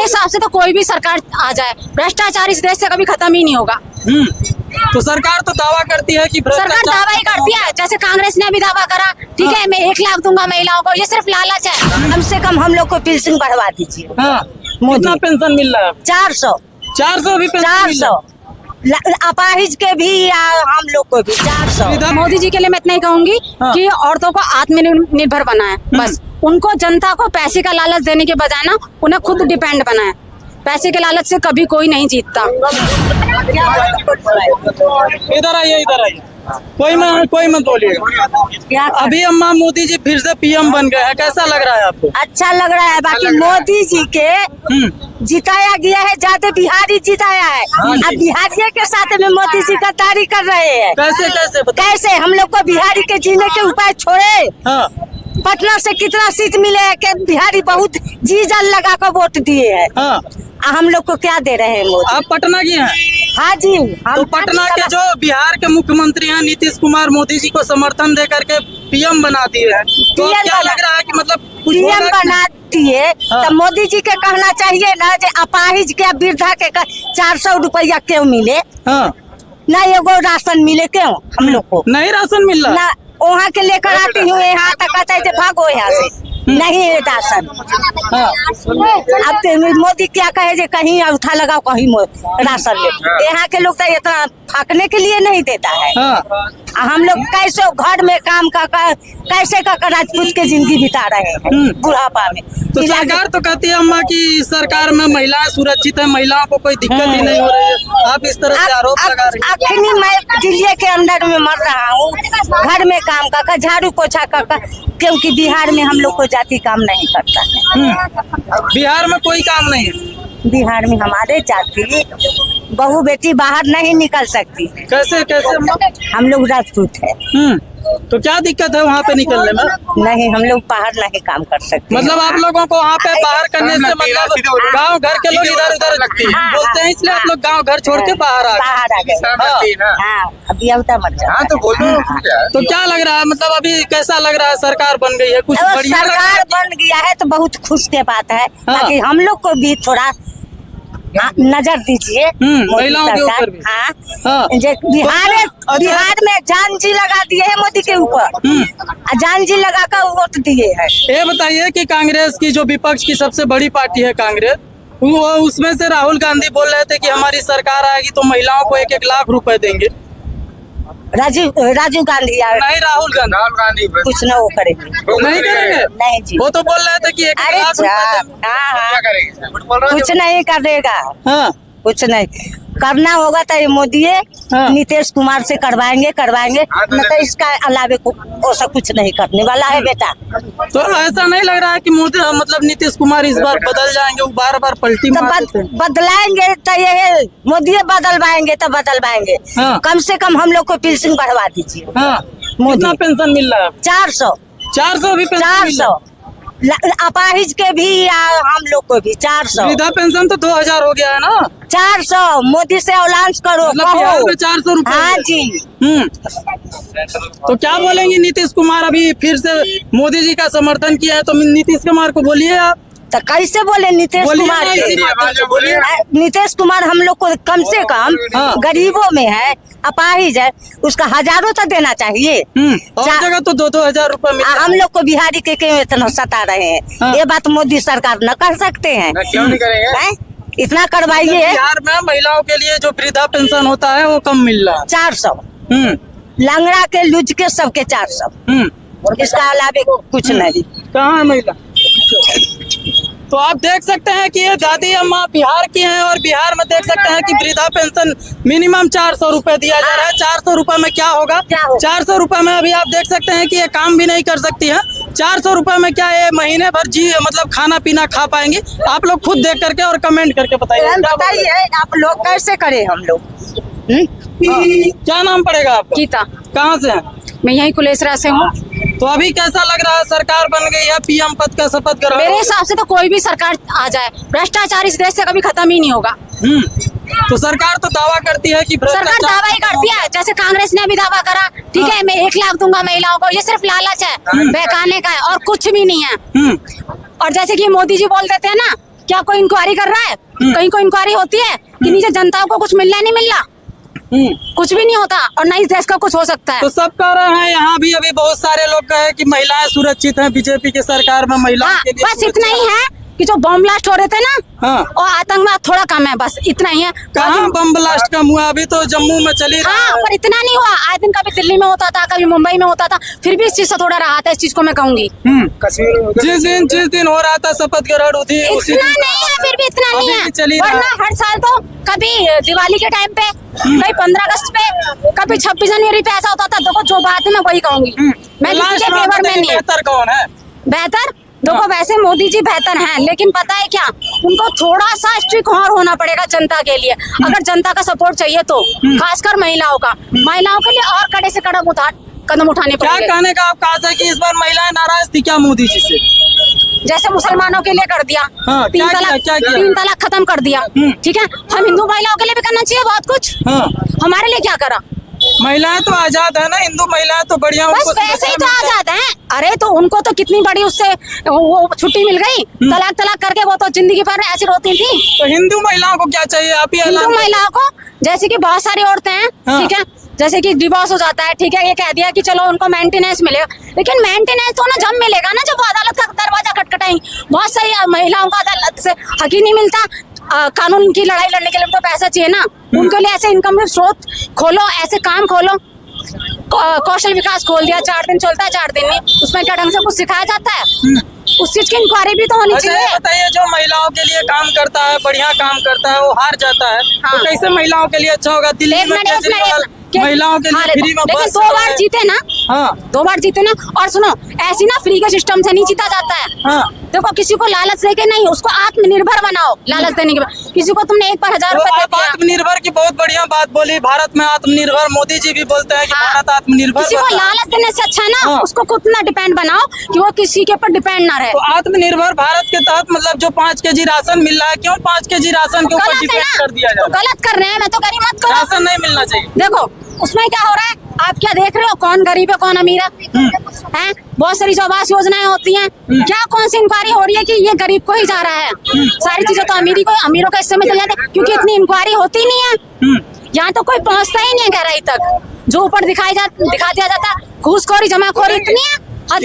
हिसाब से तो कोई भी सरकार आ जाए, भ्रष्टाचार इस देश से कभी खत्म ही नहीं होगा। तो सरकार तो दावा करती है कि सरकार दावा ही करती है, जैसे कांग्रेस ने भी दावा करा, ठीक है मैं 1 लाख दूंगा महिलाओं को, ये सिर्फ लालच है। कम से कम हम लोग को पेंशन बढ़वा दीजिए। हाँ, कितना पेंशन मिल रहा है? 400 भी पेंशन मिल रहा 400 अपाहिज के भी या हम लोग को भी 400। है? मोदी जी के लिए मैं इतना ही कहूंगी कि औरतों को आत्मनिर्भर बनाए, बस उनको जनता को पैसे का लालच देने के बजाय ना उन्हें खुद डिपेंड बनाए। पैसे के लालच से कभी कोई नहीं जीतता। इधर आइए, कोई मत बोलिएगा। अभी अम्मा मोदी जी फिर से पीएम बन गए हैं, कैसा लग रहा है आपको? अच्छा लग रहा है। बाकी मोदी जी के जिताया गया है, ज्यादा बिहारी जिताया है। अब बिहारियों के साथ में मोदी जी गद्दारी कर रहे हैं। कैसे हम लोग को बिहारी के जीने के उपाय छोड़े। पटना से कितना सीट मिले है कि बिहारी बहुत जी जान लगा कर वोट दिए हैं। हम लोग को क्या दे रहे हैं मोदी? आप पटना की हैं? हाँ जी। तो पटना के जो बिहार के मुख्यमंत्री हैं नीतीश कुमार, मोदी जी को समर्थन दे करके पीएम बना दिए हैं, तो क्या लग रहा है कि मतलब पीएम बना दिए तो मोदी जी के कहना चाहिए ना कि अपाहिज के वृद्धा के 400 रुपया क्यों मिले? ना एगो राशन मिले क्यों हम लोग को? नहीं राशन मिल रहा ना वहाँ के लेकर आती हूँ यहाँ तक कहते हैं भागो यहाँ से, नहीं है राशन। अब मोदी क्या कहे जे कहीं उठा लगाओ कहीं राशन ले। यहाँ के लोग तो इतना फाकने के लिए नहीं देता है। हम लोग कैसे घर में काम का कैसे का राजपूत के जिंदगी बिता रहे हैं बुढ़ापा में। तो सरकार तो कहती है अम्मा कि सरकार में महिलाएं सुरक्षित है, महिलाओं को कोई दिक्कत ही नहीं हो रही है। आप इस तरह से आरोप लगा रहे हैं। अखनी मैं दिल्ली के अंदर में मर रहा हूँ, घर में काम का झाड़ू पोछा का, क्योंकि बिहार में हम लोग को जाति काम नहीं करता है। बिहार में कोई काम नहीं है। बिहार में हमारे जाति बहू बेटी बाहर नहीं निकल सकती। कैसे हम लोग राजपूत है। तो क्या दिक्कत है वहाँ पे निकलने में? नहीं, हम लोग बाहर नहीं काम कर सकते। मतलब आप लोगों को वहाँ पे बाहर करने से मतलब गांव घर के लोग इधर उधर बोलते हैं, इसलिए आप लोग गांव घर छोड़ के बाहर आ गए। अभी अवता मत जाओ। तो क्या लग रहा है, मतलब अभी कैसा लग रहा है? सरकार बन गई है, कुछ बढ़िया सरकार बन गया है तो बहुत खुश के बात है। बाकी हम लोग को भी थोड़ा नजर दीजिए महिलाओं के ऊपर भी। बिहार में जान जी लगा दिए है मोदी के ऊपर, जान जी लगा कर वोट दिए है। ये बताइए कि कांग्रेस की जो विपक्ष की सबसे बड़ी पार्टी है कांग्रेस, वो उसमें से राहुल गांधी बोल रहे थे कि हमारी सरकार आएगी तो महिलाओं को 1-1 लाख रुपए देंगे। राजीव गांधी नहीं, राहुल गांधी कुछ न वो करेंगे। नहीं करेंगे? नहीं जी, वो तो बोल रहे थे कि 1 लाख कुछ नहीं करेगा। कुछ नहीं करना होगा तो ये मोदी नीतीश कुमार से करवाएंगे न तो इसका अलावे ऐसा कुछ नहीं करने वाला है बेटा। तो ऐसा नहीं लग रहा है कि मोदी मतलब नीतीश कुमार इस बार बदल जाएंगे? वो बार पलटी बदलाएंगे तो ये मोदी बदलवाएंगे तो बदलवाएंगे। कम से कम हम लोग को पेंशन बढ़वा दीजिए। कितना पेंशन मिल रहा है? 400 भी 400 अपाहिज के भी या हम लोग को भी 400। वृद्धा पेंशन तो 2000 हो गया है ना। 400 मोदी से अलाउंस करो। बिहार में 400 रुपए। हाँ जी। तो क्या बोलेंगे नीतीश कुमार? अभी फिर से मोदी जी का समर्थन किया है तो नीतीश कुमार को बोलिए आप। तो कैसे बोले नीतीश कुमार? नीतीश कुमार हम लोग को कम से कम गरीबों में है, अपाहिज है, उसका 1000 तो देना चाहिए। और जगह तो 2-2 हजार रुपए मिले। हम लोग को बिहारी के क्यों इतना सता रहे हैं? ये बात मोदी सरकार न कर सकते हैं। क्यों नहीं करेंगे? इतना करवाइए। बिहार में महिलाओं के लिए जो वृद्धा पेंशन होता है वो कम मिल रहा है। 400 लंगड़ा के लुज के सबके 400। इसका अलावे कुछ नहीं। कहाँ है महिला? तो आप देख सकते हैं कि ये दादी अम्मा बिहार की हैं और बिहार में देख सकते हैं कि वृद्धा पेंशन मिनिमम 400 रुपए दिया जा रहा है। 400 रुपए में क्या होगा? 400 रुपए में अभी आप देख सकते हैं कि ये काम भी नहीं कर सकती हैं। 400 रुपए में क्या ये महीने भर मतलब खाना पीना खा पाएंगी? आप लोग खुद देख करके और कमेंट करके बताइए आप लोग कैसे करें हम लोग। क्या नाम पड़ेगा आपका? गीता। कहाँ से हैं? मैं यही कुलेसरा से हूँ। तो अभी कैसा लग रहा है? सरकार बन गई है, पीएम पद का शपथ ग्रहण। मेरे हिसाब से तो कोई भी सरकार आ जाए, भ्रष्टाचार इस देश से कभी खत्म ही नहीं होगा। तो सरकार तो दावा करती है कि सरकार दावा ही करती है, जैसे कांग्रेस ने भी दावा करा, ठीक है मैं 1 लाख दूंगा महिलाओं को, ये सिर्फ लालच है, बहकाने का है और कुछ भी नहीं है। और जैसे कि मोदी जी बोल देते हैं ना क्या कोई इंक्वायरी कर रहा है? कहीं कोई इंक्वायरी होती है कि नीचे जनता को कुछ मिल रहा है, नहीं मिल रहा? कुछ भी नहीं होता और ना इस देश का कुछ हो सकता है। तो सब कह रहे हैं यहाँ भी अभी बहुत सारे लोग कहे कि महिलाएं सुरक्षित हैं, बीजेपी की सरकार में महिलाओं हाँ, के लिए बस इतना ही है कि जो बम ब्लास्ट हो रहे थे ना, हाँ। और आतंकवाद थोड़ा कम है, बस इतना ही है। कहाँ बम ब्लास्ट कम हुआ? अभी तो जम्मू में चली रहा हाँ, है। पर इतना नहीं हुआ। आज दिन कभी दिल्ली में होता था, कभी मुंबई में होता था, फिर भी इस चीज से थोड़ा राहत है, इस चीज को मैं कहूंगी। जिस दिन हो रहा था शपथ ग्रहण उसी इतना नहीं है, फिर भी इतना नहीं अभी है। भी चली रहा है। वरना हर साल तो कभी दिवाली के टाइम पे, कभी 15 अगस्त पे, कभी 26 जनवरी पे ऐसा होता था। देखो जो बात है मैं वही कहूंगी, मैं किसी के फेवर में नहीं। बेहतर कौन है? बेहतर देखो, वैसे मोदी जी बेहतर हैं, लेकिन पता है क्या, उनको थोड़ा सा स्ट्रिक्ट और होना पड़ेगा जनता के लिए। अगर जनता का सपोर्ट चाहिए तो, खासकर महिलाओं के लिए और कड़े से कड़ा कदम उठाने क्या पड़ेंगे। कहने का आपका आशा है कि इस बार महिलाएं नाराज थी क्या मोदी जी से? जैसे मुसलमानों के लिए कर दिया, हाँ, तीन तलाक खत्म कर दिया, ठीक है। हम हिंदू महिलाओं के लिए भी करना चाहिए बहुत कुछ। हाँ। हमारे लिए क्या करा? महिलाएं तो आजाद है ना, हिंदू महिलाएं तो बढ़िया, बस उनको वैसे ही तो सुरक्षा आजाद हैं। अरे तो उनको तो कितनी बड़ी उससे वो छुट्टी मिल गई, तलाक करके वो तो जिंदगी भर ऐसी रोती थी। तो हिंदू महिलाओं को क्या चाहिए? आप ही हिंदू ऐलान महिलाओं को, जैसे कि बहुत सारी औरतें हैं, हाँ। ठीक है, जैसे कि डिवोर्स हो जाता है, ठीक है, ये कह दिया कि चलो उनको मेंटेनेंस मिलेगा, लेकिन मेंटेनेंस तो ना जब मिलेगा ना जब वो अदालत का दरवाजा खटखटाएंगी। बहुत सारी महिलाओं को अदालत से हक ही नहीं मिलता। कानून की लड़ाई लड़ने के लिए तो पैसा चाहिए ना, उनके लिए ऐसे इनकम के स्रोत खोलो, ऐसे काम खोलो। कौशल विकास खोल दिया, 4 दिन चलता है, 4 दिन में उसमें क्या ढंग से कुछ सिखाया जाता है? उस चीज की इंक्वायरी भी तो होनी अच्छा, चाहिए। ये बताइए, जो महिलाओं के लिए काम करता है, बढ़िया काम करता है, वो हार जाता है, हाँ। तो कैसे महिलाओं के लिए अच्छा होगा? दिल्ली एक में मिनट, केजरीवाल महिलाओं के लिए फ्री में लेकिन बस 2 बार जीते ना, हाँ 2 बार जीते ना। और सुनो, ऐसी ना फ्री के सिस्टम से नहीं जीता जाता है। हाँ। देखो, किसी को लालच देके नहीं, उसको आत्मनिर्भर बनाओ। लालच देने के बाद किसी को तुमने एक बार 1000 तो रुपए दे आप दिया, आत्मनिर्भर की बहुत बढ़िया बात बोली। भारत में आत्मनिर्भर, मोदी जी भी बोलते हैं कि हाँ। भारत आत्मनिर्भर किसी को बना। लालच देने से अच्छा ना, हाँ। उसको खुद ना डिपेंड बनाओ कि वो किसी के ऊपर डिपेंड ना रहे। तो आत्मनिर्भर भारत के तहत मतलब जो 5 केजी राशन मिल रहा है, क्यों 5 केजी राशन के ऊपर गलत है डिपेंड ना, कर दिया तो जाए? गलत कर रहे हैं। मैं तो करी मत करो। राशन नहीं मिलना चाहिए। देखो उसमें क्या हो रहा है, आप क्या देख रहे हो, कौन गरीब है कौन अमीर है? बहुत सारी जो आवास योजनाएं होती हैं, क्या कौन सी इंक्वायरी हो रही है कि ये गरीब को ही जा रहा है? सारी चीजें तो अमीरों का हिस्से में चले जाते हैं, क्योंकि इतनी इंक्वायरी होती नहीं है। यहाँ तो कोई पहुंचता ही नहीं है गहराई तक। जो ऊपर दिखा दिया जाता है, घूसखोरी जमाखोरी इतनी है, हद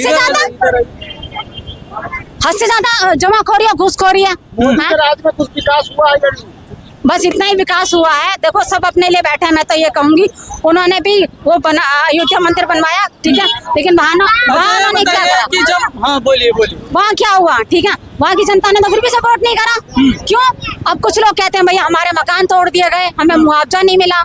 से ज्यादा जमाखोरी और घूसखोरी है। राज्य में कुछ विकास हुआ है? बस इतना ही विकास हुआ है। देखो सब अपने लिए बैठे हैं, मैं तो ये कहूंगी। उन्होंने भी वो अयोध्या मंदिर बनवाया, ठीक है, लेकिन वहाँ उन्होंने क्या करा? कि जब हाँ बोलिए वहाँ क्या हुआ, ठीक है, वहाँ की जनता ने तो फिर भी सपोर्ट नहीं करा। क्यों? अब कुछ लोग कहते हैं भैया हमारे मकान तोड़ दिए गए, हमें मुआवजा नहीं मिला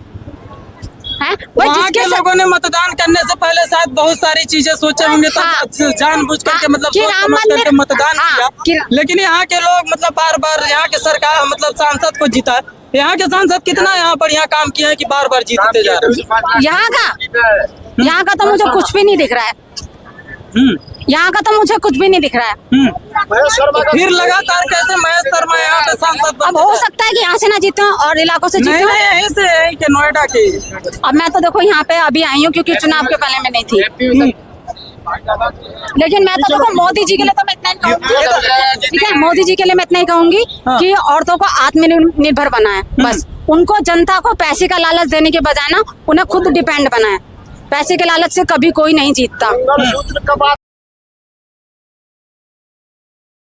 है। वहाँ के लोगों ने मतदान करने से पहले शायद बहुत सारी चीजें सोचे होंगे, तो जानबूझ करके मतलब सोच समझ करके मतदान किया। लेकिन यहाँ के लोग मतलब बार बार यहाँ के सरकार मतलब सांसद को जीता। यहाँ के सांसद कितना यहाँ बढ़िया काम किए हैं कि बार बार जीतते जा रहे हैं। यहाँ का तो मुझे कुछ भी नहीं दिख रहा है। यहाँ का तो मुझे कुछ भी नहीं दिख रहा है। फिर लगातार कैसे महेश शर्मा यहाँ के सांसद? अब हो सकता है कि यहाँ से ना जीते और इलाकों से जीते। यहीं से के नोएडा के। अब मैं तो देखो यहाँ पे अभी आई हूँ क्योंकि चुनाव के पहले में नहीं थी, लेकिन मैं तो देखो मोदी जी के लिए तो मैं इतना ही कहूँगी, ठीक है, मोदी जी के लिए मैं इतना ही कहूँगी कि औरतों को आत्मनिर्भर बनाए। बस उनको जनता को पैसे का लालच देने के बजाय ना उन्हें खुद डिपेंड बनाए। पैसे के लालच से कभी कोई नहीं जीतता।